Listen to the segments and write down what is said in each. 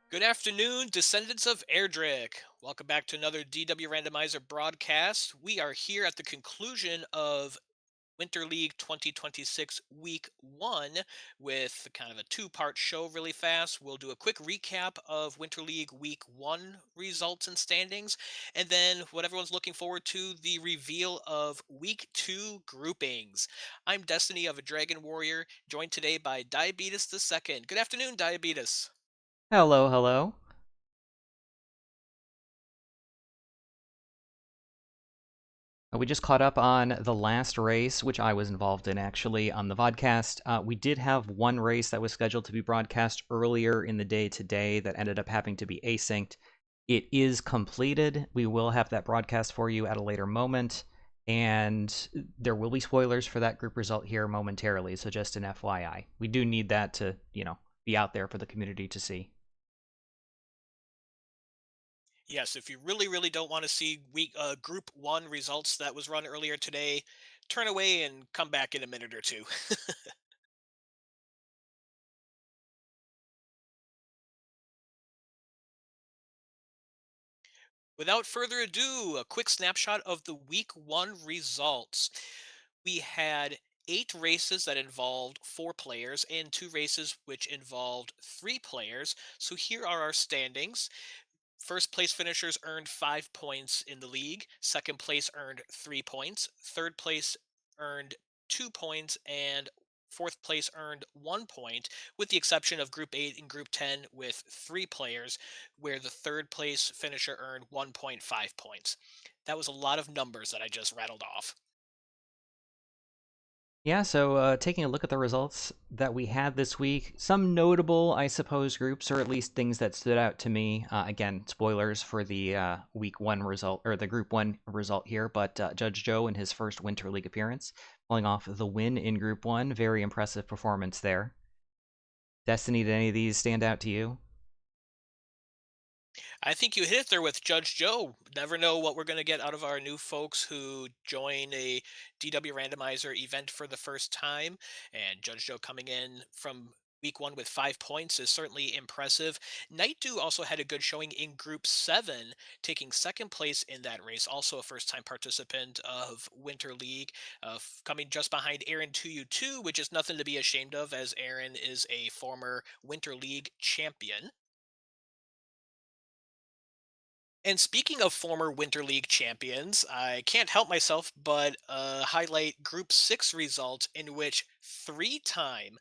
Good afternoon, descendants of Erdrick. Welcome back to another DW Randomizer broadcast. We are here at the conclusion of Winter League 2026 Week 1 with kind of a two-part show really fast. We'll do a quick recap of Winter League Week 1 results and standings, and then what everyone's looking forward to, the reveal of Week 2 groupings. I'm Destiny of a Dragon Warrior, joined today by Diabetes the Second. Good afternoon, Diabetes. Hello, hello. We just caught up on the last race, which I was involved in actually on the vodcast. We did have one race that was scheduled to be broadcast earlier in the day today that ended up having to be asynced. It is completed. We will have that broadcast for you at a later moment, and there will be spoilers for that group result here momentarily, so just an FYI. We do need that to, be out there for the community to see. Yes, if you really don't want to see week Group One results that was run earlier today, turn away and come back in a minute or two. Without further ado, a quick snapshot of the Week One results. We had 8 races that involved 4 players and 2 races which involved 3 players. So here are our standings. First place finishers earned 5 points in the league. Second place earned 3 points. Third place earned 2 points. And fourth place earned 1 point, with the exception of Group 8 and Group 10 with 3 players, where the third place finisher earned 1.5 points. That was a lot of numbers that I just rattled off. Yeah, so taking a look at the results that we had this week, some notable, I suppose, groups, or at least things that stood out to me. Again, spoilers for the week one result, or the group one result here, but Judge Joe in his first Winter League appearance, pulling off the win in group one. Very impressive performance there. Destiny, did any of these stand out to you? I think you hit it there with Judge Joe. Never know what we're going to get out of our new folks who join a DW randomizer event for the first time. And Judge Joe coming in from week 1 with 5 points is certainly impressive. Night Dew also had a good showing in Group 7, taking second place in that race. Also a first time participant of Winter League, coming just behind Aaron 2U2, which is nothing to be ashamed of, as Aaron is a former Winter League champion. And speaking of former Winter League champions, I can't help myself but highlight Group 6 results in which three-time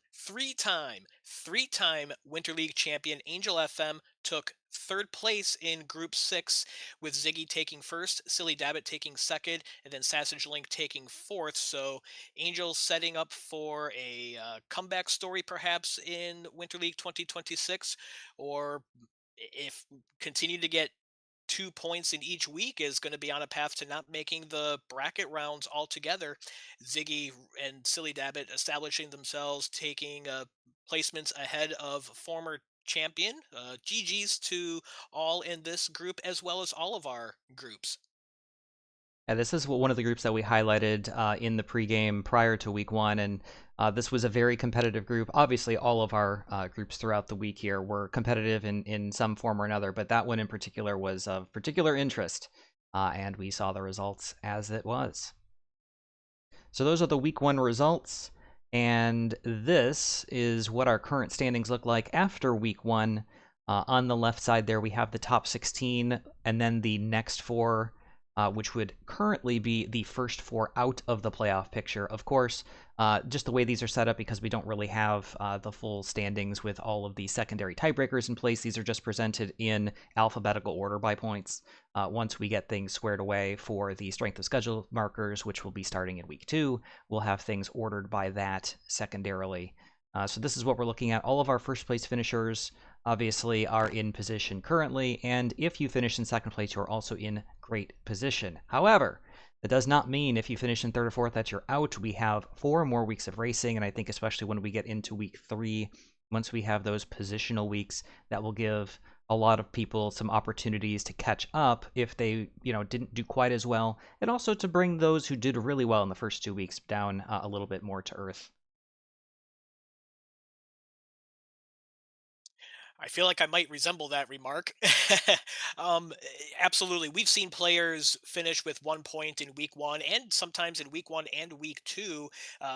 Winter League champion Angel FM took third place in Group 6, with Ziggy taking first, Silly Dabbit taking second, and then Sassage Link taking fourth. So Angel setting up for a comeback story perhaps in Winter League 2026, or if continue to get 2 points in each week, is going to be on a path to not making the bracket rounds altogether. Ziggy and Silly Dabbit establishing themselves, taking placements ahead of former champion. GG's to all in this group as well as all of our groups. Yeah, this is one of the groups that we highlighted in the pregame prior to week one, and this was a very competitive group. Obviously, all of our groups throughout the week here were competitive in some form or another, but that one in particular was of particular interest, and we saw the results as it was. So those are the week one results, and this is what our current standings look like after week one. On the left side there, we have the top 16, and then the next four, which would currently be the first four out of the playoff picture. Of course, just the way these are set up, because we don't really have the full standings with all of the secondary tiebreakers in place, these are just presented in alphabetical order by points. Once we get things squared away for the strength of schedule markers, which will be starting in week 2, we'll have things ordered by that secondarily. So this is what we're looking at. All of our first place finishers obviously are in position currently, and if you finish in second place, you're also in great position. However, that does not mean if you finish in third or fourth that you're out. We have 4 more weeks of racing, and I think especially when we get into week 3, once we have those positional weeks, that will give a lot of people some opportunities to catch up if they, didn't do quite as well, and also to bring those who did really well in the first 2 weeks down a little bit more to earth. I feel like I might resemble that remark. um, Absolutely. We've seen players finish with 1 point in week one, and sometimes in week one and week two,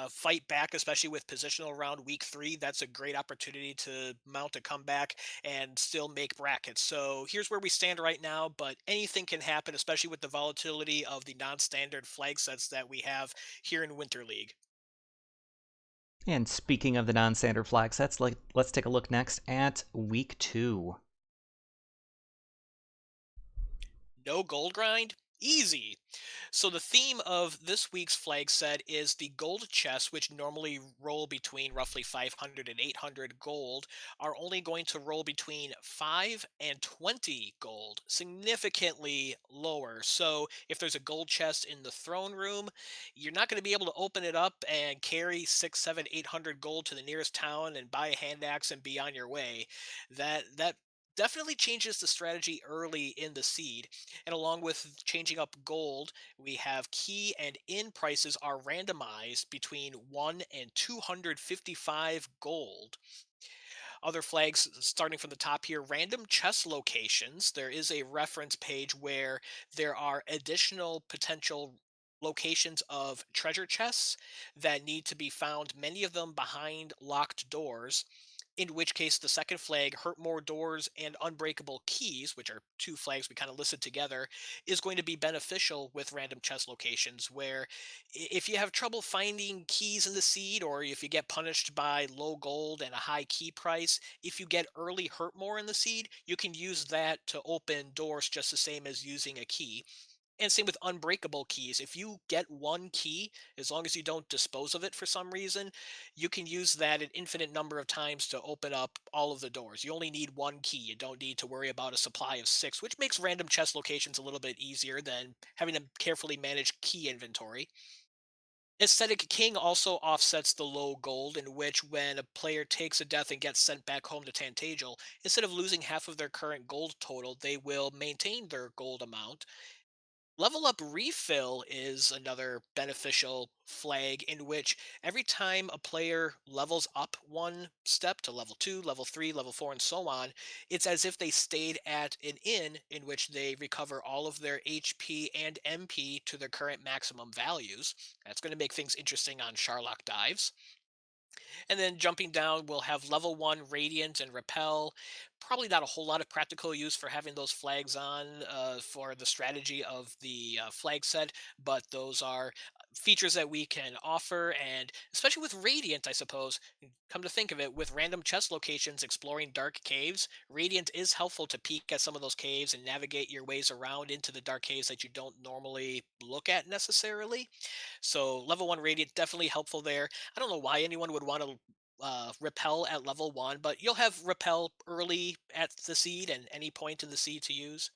fight back, especially with positional round week three. That's a great opportunity to mount a comeback and still make brackets. So here's where we stand right now, but anything can happen, especially with the volatility of the non standard flag sets that we have here in Winter League. And speaking of the non-standard flag sets, let's take a look next at week 2. No gold grind? Easy. So the theme of this week's flag set is the gold chests, which normally roll between roughly 500 and 800 gold, are only going to roll between 5 and 20 gold, significantly lower. So if there's a gold chest in the throne room, you're not going to be able to open it up and carry 6, 7, 800 gold to the nearest town and buy a hand axe and be on your way. That definitely changes the strategy early in the seed, and along with changing up gold, we have key and in prices are randomized between 1 and 255 gold. Other flags starting from the top here, random chest locations. There is a reference page where there are additional potential locations of treasure chests that need to be found, many of them behind locked doors, in which case the second flag, hurt more doors and unbreakable keys, which are two flags we kind of listed together, is going to be beneficial with random chest locations. Where if you have trouble finding keys in the seed, or if you get punished by low gold and a high key price, if you get early hurt more in the seed, you can use that to open doors just the same as using a key. And same with unbreakable keys. If you get one key, as long as you don't dispose of it for some reason, you can use that an infinite number of times to open up all of the doors. You only need one key. You don't need to worry about a supply of six, which makes random chest locations a little bit easier than having to carefully manage key inventory. Aesthetic King also offsets the low gold, in which when a player takes a death and gets sent back home to Tantagel, instead of losing half of their current gold total, they will maintain their gold amount. Level Up Refill is another beneficial flag, in which every time a player levels up one step to level 2, level 3, level 4, and so on, it's as if they stayed at an inn in which they recover all of their HP and MP to their current maximum values. That's going to make things interesting on Sharlock dives. And then jumping down, we'll have level 1 Radiant and Repel. Probably not a whole lot of practical use for having those flags on for the strategy of the flag set, but those are features that we can offer. And especially with Radiant, I suppose, come to think of it, with random chest locations exploring dark caves, Radiant is helpful to peek at some of those caves and navigate your ways around into the dark caves that you don't normally look at necessarily. So level 1 Radiant definitely helpful there. I don't know why anyone would want to repel at level 1, but you'll have repel early at the seed and any point in the seed to use.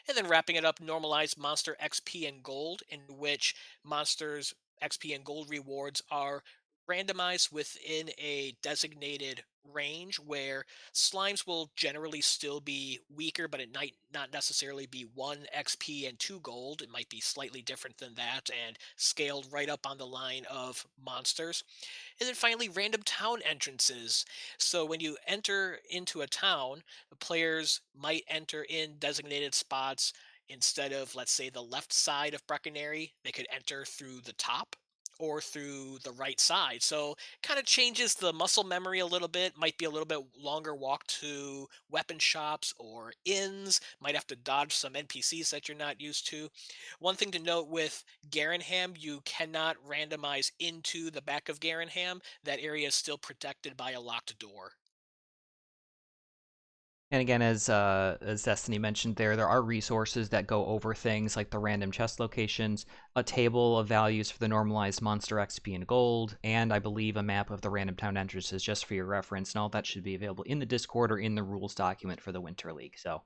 And then wrapping it up, normalized monster XP and gold, in which monsters XP and gold rewards are randomized within a designated range, where slimes will generally still be weaker, but it might not necessarily be 1 XP and 2 gold. It might be slightly different than that and scaled right up on the line of monsters. And then finally, random town entrances. So when you enter into a town, the players might enter in designated spots. Instead of, let's say, the left side of Brecconary, they could enter through the top or through the right side. So kind of changes the muscle memory a little bit. Might be a little bit longer walk to weapon shops or inns. Might have to dodge some NPCs that you're not used to. One thing to note with Garenham, you cannot randomize into the back of Garenham. That area is still protected by a locked door. And again, as Destiny mentioned there are resources that go over things like the random chest locations, a table of values for the normalized monster XP and gold, and I believe a map of the random town entrances just for your reference, and all that should be available in the Discord or in the rules document for the Winter League. So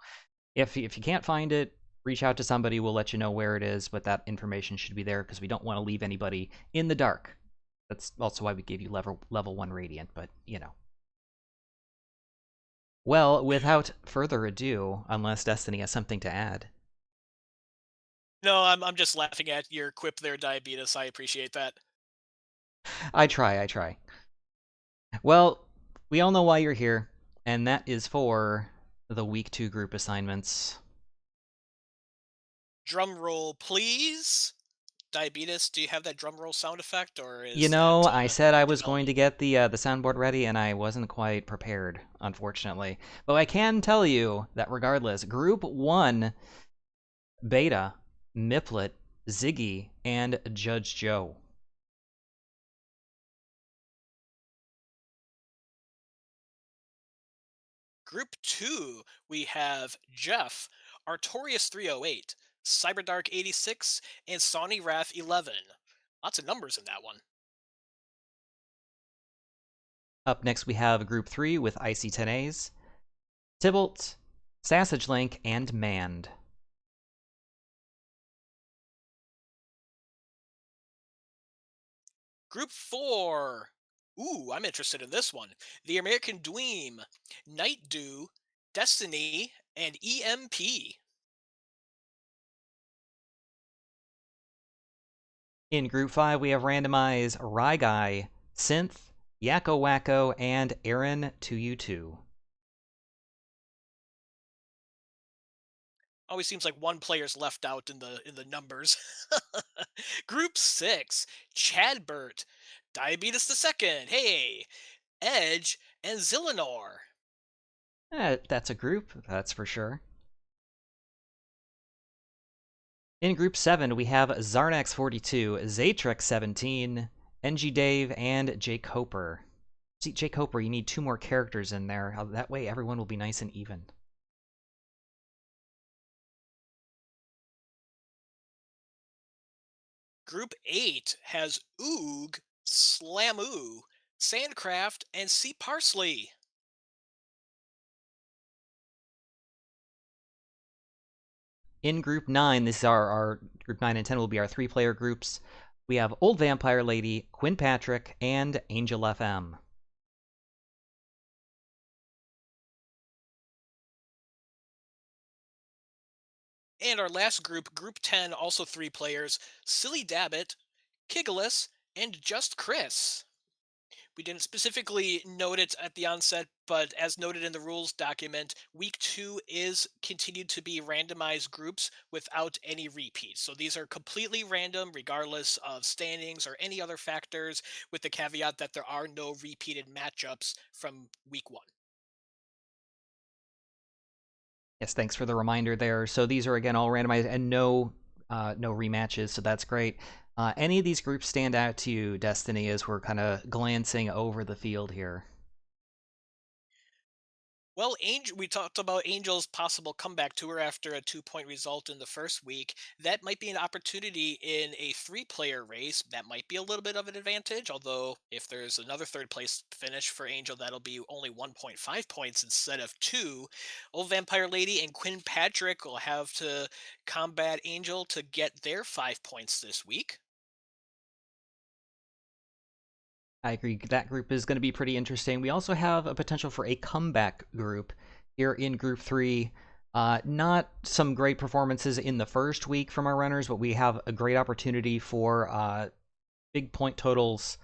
if you can't find it, reach out to somebody, we'll let you know where it is, but that information should be there because we don't want to leave anybody in the dark. That's also why we gave you level 1 Radiant, but you know. Well, without further ado, unless Destiny has something to add, No, I'm just laughing at your quip there, diabetes. I appreciate that. I try. Well, we all know why you're here. And that is for the week 2 group assignments. Drum roll, please. Diabetes, do you have that drum roll sound effect, or You is know, that I said I was going to development? get the soundboard ready, and I wasn't quite prepared, unfortunately. But I can tell you that regardless, Group 1, Beta, Miplet, Ziggy, and Judge Joe. Group 2, we have Jeff, Artorias 308, Cyberdark 86, and Sawny Wrath 11. Lots of numbers in that one. Up next, we have Group 3 with Icy 10As, Tybalt, Sassage Link, and Mand. Group 4. Ooh, I'm interested in this one. The American Dweem, Night Dew, Destiny, and EMP. In Group 5, we have Randomize, Ryguy, Synth, Yakko Wacko, and Aaron 2U2. Always seems like one player's left out in the numbers. Group 6, Chadbert, Diabetes the Second, hey, Edge, and Zillinor. That's a group, that's for sure. In Group 7, we have Zarnax42, Zaytrex17, NG Dave, and Jake Hoper. See, Jake Hoper, you need 2 more characters in there. That way everyone will be nice and even. Group 8 has Oog, Slamoo, Sandcraft, and Sea Parsley. In Group 9, this is our Group 9 and 10 will be our 3-player groups. We have Old Vampire Lady, Quinn Patrick, and Angel FM. And our last group, Group 10, also 3 players, Silly Dabbit, Kigalus, and Just Chris. We didn't specifically note it at the onset, but as noted in the rules document, week 2 is continued to be randomized groups without any repeats. So these are completely random, regardless of standings or any other factors, with the caveat that there are no repeated matchups from week 1. Yes, thanks for the reminder there. So these are, again, all randomized and no rematches, so that's great. Any of these groups stand out to you, Destiny, as we're kind of glancing over the field here? Well, Angel, we talked about Angel's possible comeback tour after a 2-point result in the first week. That might be an opportunity in a 3-player race. That might be a little bit of an advantage, although if there's another third place finish for Angel, that'll be only 1.5 points instead of 2. Old Vampire Lady and Quinn Patrick will have to combat Angel to get their 5 points this week. I agree. That group is going to be pretty interesting. We also have a potential for a comeback group here in Group 3. Not some great performances in the first week from our runners, but we have a great opportunity for big point totals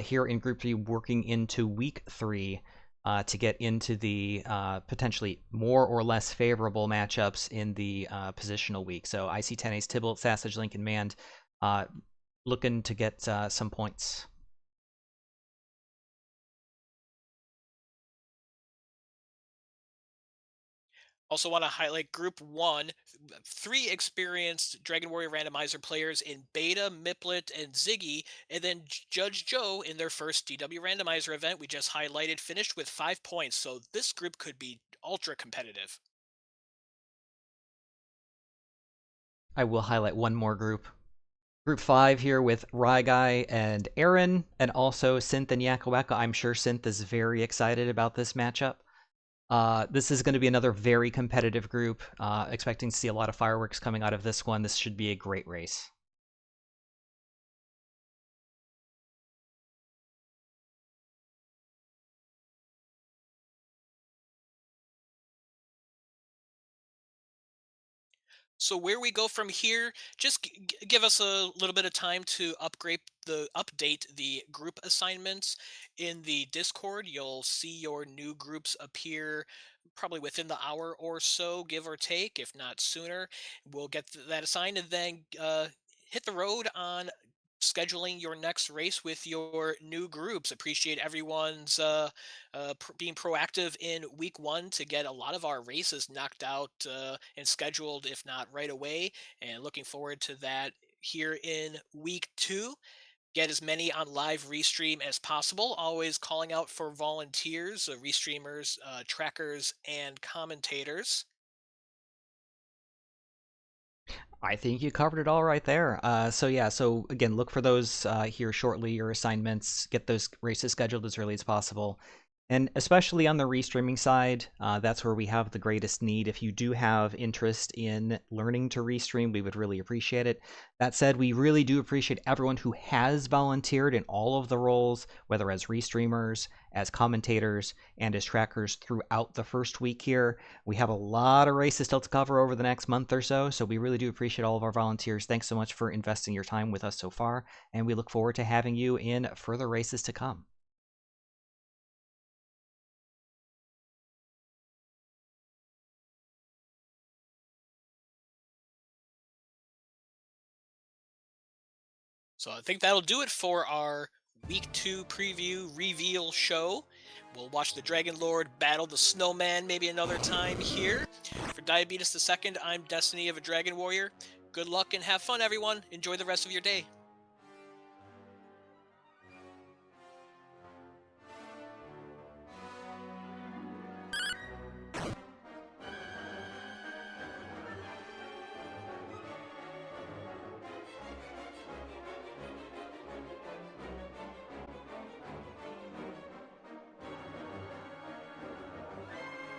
here in Group 3 working into Week 3 to get into the potentially more or less favorable matchups in the positional week. So IC10 Ace, Tybalt, Sassage, Lincoln, Mand looking to get some points. Also, want to highlight Group 1, 3 experienced Dragon Warrior Randomizer players in Beta, Miplet, and Ziggy, and then Judge Joe in their first DW Randomizer event we just highlighted finished with 5 points, so this group could be ultra competitive. I will highlight one more group. Group 5 here with Ryguy and Aaron, and also Synth and Yakawaka. I'm sure Synth is very excited about this matchup. This is going to be another very competitive group. Expecting to see a lot of fireworks coming out of this one. This should be a great race. So where we go from here, just give us a little bit of time to update the group assignments in the Discord. You'll see your new groups appear probably within the hour or so, give or take, if not sooner. We'll get that assigned and then hit the road on scheduling your next race with your new groups. Appreciate everyone's being proactive in week one to get a lot of our races knocked out and scheduled, if not right away. And looking forward to that here in week two. Get as many on live restream as possible. Always calling out for volunteers, restreamers, trackers, and commentators. I think you covered it all right there. So yeah, so again, look for those here shortly. Your assignments, get those races scheduled as early as possible, and especially on the restreaming side, that's where we have the greatest need. If you do have interest in learning to restream, we would really appreciate it. That said, we really do appreciate everyone who has volunteered in all of the roles, whether as restreamers, as commentators, and as trackers throughout the first week here. We have a lot of races still to cover over the next month or so, so we really do appreciate all of our volunteers. Thanks so much for investing your time with us so far, and we look forward to having you in further races to come. So I think that'll do it for our week two preview reveal show. We'll watch the Dragon Lord battle the Snowman maybe another time here. For Diabetes the Second, I'm Destiny of a Dragon Warrior. Good luck and have fun, everyone. Enjoy the rest of your day.